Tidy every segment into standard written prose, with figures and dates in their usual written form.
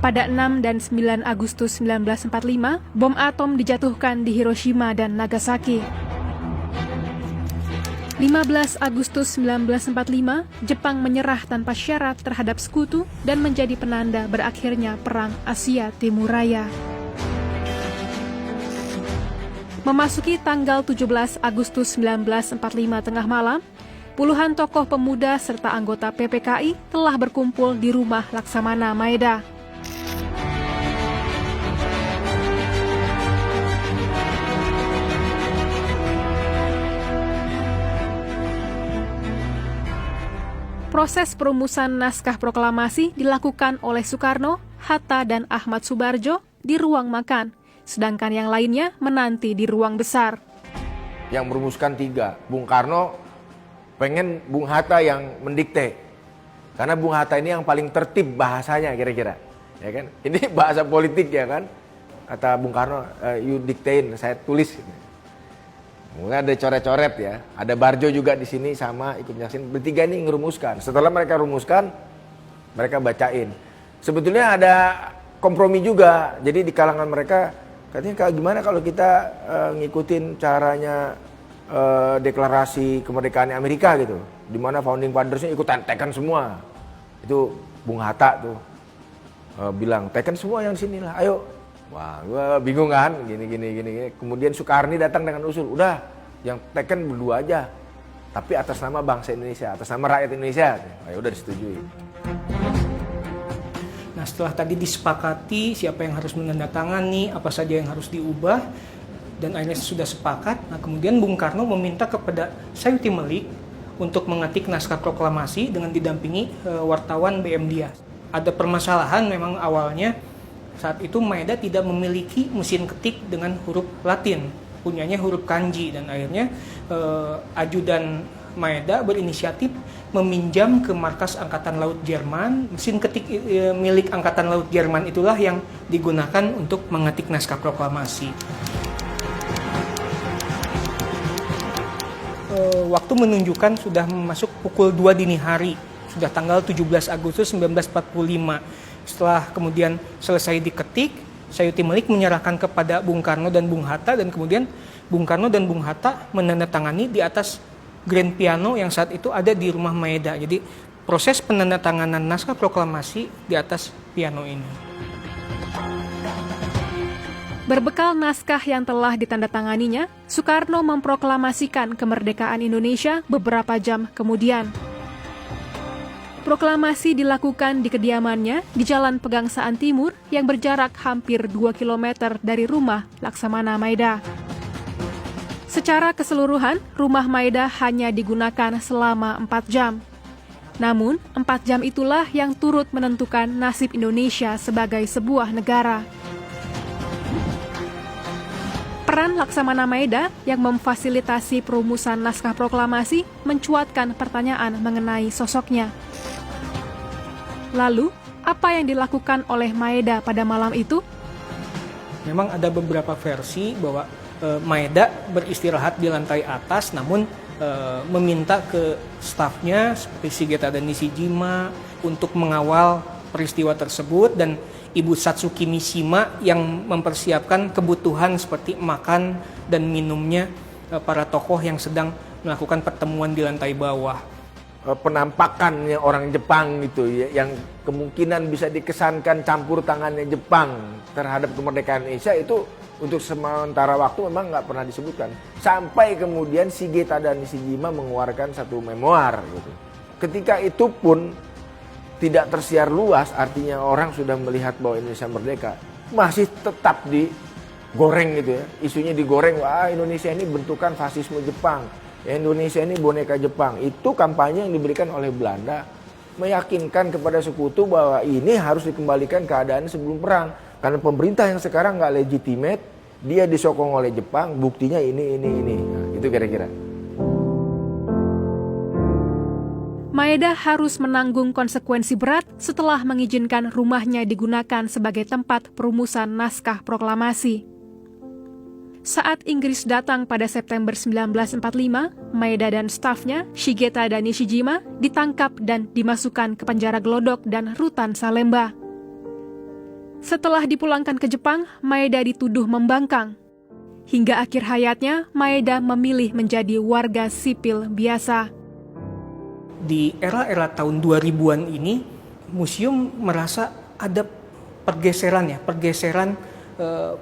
Pada 6 dan 9 Agustus 1945, bom atom dijatuhkan di Hiroshima dan Nagasaki. 15 Agustus 1945, Jepang menyerah tanpa syarat terhadap sekutu dan menjadi penanda berakhirnya Perang Asia Timur Raya. Memasuki tanggal 17 Agustus 1945 tengah malam, puluhan tokoh pemuda serta anggota PPKI telah berkumpul di rumah Laksamana Maeda. Proses perumusan naskah proklamasi dilakukan oleh Soekarno, Hatta, dan Ahmad Subarjo di ruang makan, sedangkan yang lainnya menanti di ruang besar. Yang merumuskan 3, Bung Karno pengen Bung Hatta yang mendikte, karena Bung Hatta ini yang paling tertib bahasanya kira-kira, ya kan? Ini bahasa politik ya kan? Kata Bung Karno, you diktein, saya tulis. Mungkin ada coret-coret ya, ada Barjo juga di sini sama ikut nyaksin. Bertiga ini ngerumuskan. Setelah mereka rumuskan, mereka bacain. Sebetulnya ada kompromi juga. Jadi di kalangan mereka katanya gimana kalau kita ngikutin caranya deklarasi kemerdekaan Amerika gitu, di mana founding fathers-nya ikutan teken semua. Itu Bung Hatta tuh bilang teken semua yang sini lah, ayo. Wah, gue bingung kan, gini. Kemudian Soekarni datang dengan usul, udah yang teken berdua aja, tapi atas nama bangsa Indonesia, atas nama rakyat Indonesia. Ya udah disetujui. Nah, setelah tadi disepakati siapa yang harus menandatangani, apa saja yang harus diubah, dan akhirnya sudah sepakat. Nah, kemudian Bung Karno meminta kepada Sayuti Melik untuk mengetik naskah proklamasi dengan didampingi wartawan BM Dias. Ada permasalahan memang awalnya. Saat itu Maeda tidak memiliki mesin ketik dengan huruf Latin, punyanya huruf kanji, dan akhirnya ajudan Maeda berinisiatif meminjam ke markas Angkatan Laut Jerman. Mesin ketik milik Angkatan Laut Jerman itulah yang digunakan untuk mengetik naskah proklamasi. Waktu menunjukkan sudah masuk pukul 2 dini hari, sudah tanggal 17 Agustus 1945. Setelah kemudian selesai diketik, Sayuti Melik menyerahkan kepada Bung Karno dan Bung Hatta, dan kemudian Bung Karno dan Bung Hatta menandatangani di atas grand piano yang saat itu ada di rumah Maeda. Jadi proses penandatanganan naskah proklamasi di atas piano ini. Berbekal naskah yang telah ditandatanganinya, Soekarno memproklamasikan kemerdekaan Indonesia beberapa jam kemudian. Proklamasi dilakukan di kediamannya di Jalan Pegangsaan Timur yang berjarak hampir 2 km dari rumah Laksamana Maeda. Secara keseluruhan, rumah Maeda hanya digunakan selama 4 jam. Namun, 4 jam itulah yang turut menentukan nasib Indonesia sebagai sebuah negara. Peran Laksamana Maeda yang memfasilitasi perumusan naskah proklamasi mencuatkan pertanyaan mengenai sosoknya. Lalu, apa yang dilakukan oleh Maeda pada malam itu? Memang ada beberapa versi bahwa Maeda beristirahat di lantai atas, namun meminta ke stafnya seperti Shigeta dan Nishijima untuk mengawal peristiwa tersebut, dan Ibu Satsuki Mishima yang mempersiapkan kebutuhan seperti makan dan minumnya para tokoh yang sedang melakukan pertemuan di lantai bawah. Penampakannya orang Jepang gitu ya, yang kemungkinan bisa dikesankan campur tangannya Jepang terhadap kemerdekaan Indonesia itu untuk sementara waktu memang nggak pernah disebutkan, sampai kemudian Shigeta dan Nishijima mengeluarkan satu memoir gitu. Ketika itu pun tidak tersiar luas, artinya orang sudah melihat bahwa Indonesia merdeka, masih tetap digoreng gitu ya, isunya digoreng, wah Indonesia ini bentukan fasisme Jepang, Indonesia ini boneka Jepang. Itu kampanye yang diberikan oleh Belanda, meyakinkan kepada sekutu bahwa ini harus dikembalikan keadaan sebelum perang, karena pemerintah yang sekarang nggak legitimate, dia disokong oleh Jepang, buktinya ini. Nah, itu kira-kira. Maeda harus menanggung konsekuensi berat setelah mengizinkan rumahnya digunakan sebagai tempat perumusan naskah proklamasi. Saat Inggris datang pada September 1945, Maeda dan stafnya, Shigeta dan Nishijima, ditangkap dan dimasukkan ke penjara Glodok dan rutan Salemba. Setelah dipulangkan ke Jepang, Maeda dituduh membangkang. Hingga akhir hayatnya, Maeda memilih menjadi warga sipil biasa. Di era-era tahun 2000-an ini, museum merasa ada pergeseran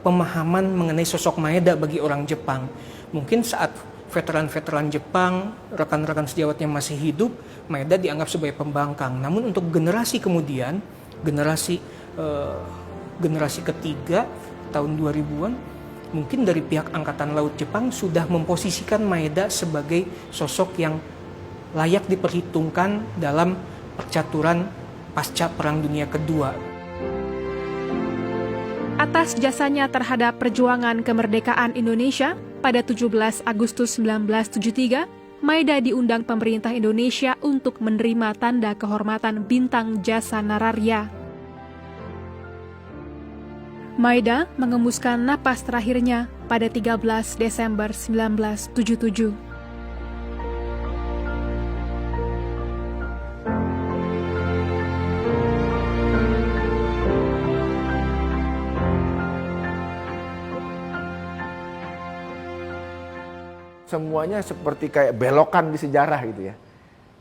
pemahaman mengenai sosok Maeda bagi orang Jepang. Mungkin saat veteran-veteran Jepang, rekan-rekan sejawatnya masih hidup, Maeda dianggap sebagai pembangkang. Namun untuk generasi kemudian, generasi ketiga tahun 2000-an, mungkin dari pihak Angkatan Laut Jepang sudah memposisikan Maeda sebagai sosok yang layak diperhitungkan dalam percaturan pasca Perang Dunia Kedua. Atas jasanya terhadap perjuangan kemerdekaan Indonesia, pada 17 Agustus 1973, Maeda diundang pemerintah Indonesia untuk menerima tanda kehormatan Bintang Jasa Nararya. Maeda mengembuskan napas terakhirnya pada 13 Desember 1977. Semuanya seperti kayak belokan di sejarah gitu ya.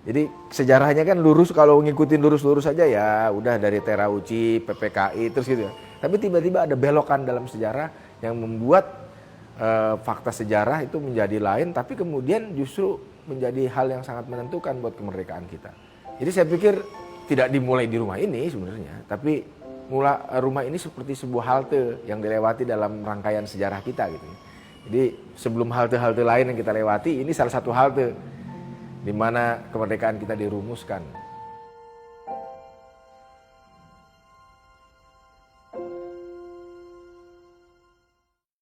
Jadi sejarahnya kan lurus, kalau ngikutin lurus-lurus saja ya udah dari Terauchi, PPKI terus gitu ya. Tapi tiba-tiba ada belokan dalam sejarah yang membuat fakta sejarah itu menjadi lain, tapi kemudian justru menjadi hal yang sangat menentukan buat kemerdekaan kita. Jadi saya pikir tidak dimulai di rumah ini sebenarnya, tapi rumah ini seperti sebuah halte yang dilewati dalam rangkaian sejarah kita gitu ya. Jadi sebelum halte-halte lain yang kita lewati, ini salah satu halte di mana kemerdekaan kita dirumuskan.